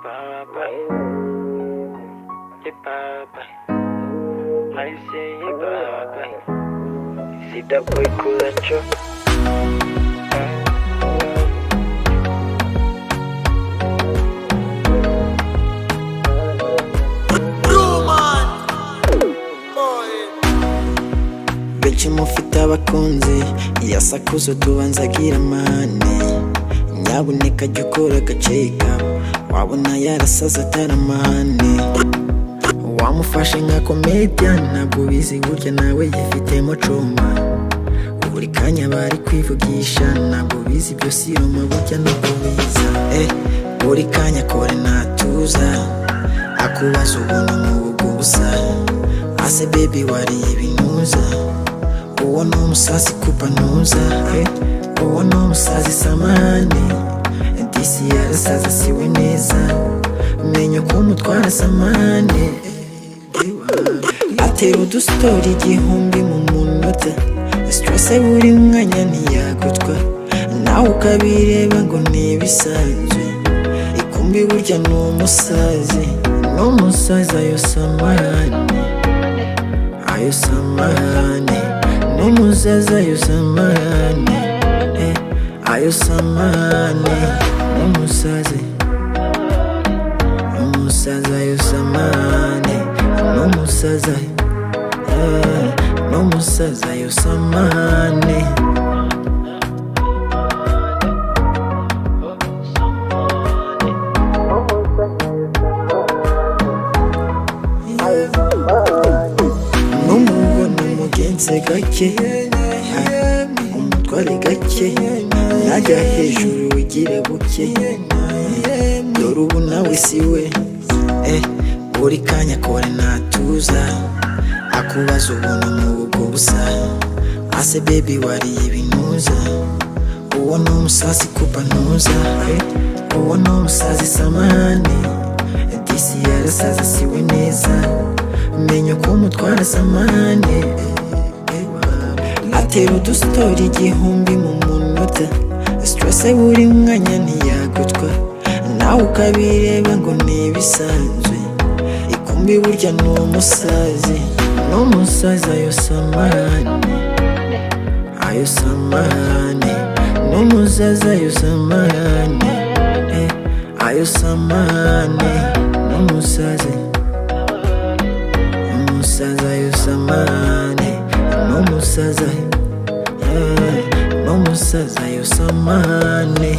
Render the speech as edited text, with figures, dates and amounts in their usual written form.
papa. Ye papa. I say ye papa. See that boy cool at you. Benshi mufite abakunzi yasakuzo tubanza agira mane nyabuneka jya ukora agaceka wabona yarasaza ataramane wamufashe nka comedian ntabwo bizi burya nawe yifitemo trauma buri kanya bari kwivugisha ntabwo bizi byo siroma burya nubwo biza buri kanya kore natuza akubaza ubona mubugusa ase baby wariye ibinuza uwo no musazi kupanuza uwo no musazi samani disi yarasaza siwe neza menyo kumutwara samani atera udustori igihumbi mu munota stress buri mwanya ntiyagutwa nawe ukabireba ngo nibisanzwe ikumbi burya n'umusazi n'umusazi ayo samani n'umusazi ayo samani ayo samani n'umusazi ayo samani n'umusazi ayo samani umugenzi gake umutware gake najya hejuru wigire buke dore ubu nawe siwe buri kanya kore natuza akubaza ubona mubugo busa ase baby wariye ibinuza uwo no musazi kupanuza uwo no musazi samani disi yarasaza siwe neza menyo kumutwara samani atera udustori igihumbi mu munota stress buri mwanya ntiyagutwa nawe ukabireba ngo nibisanzwe ikumbi burya n'umusazi ayo samani n'umusazi ayo samani ayo samani n'umusazi ayo samani n'umusazi ayo samani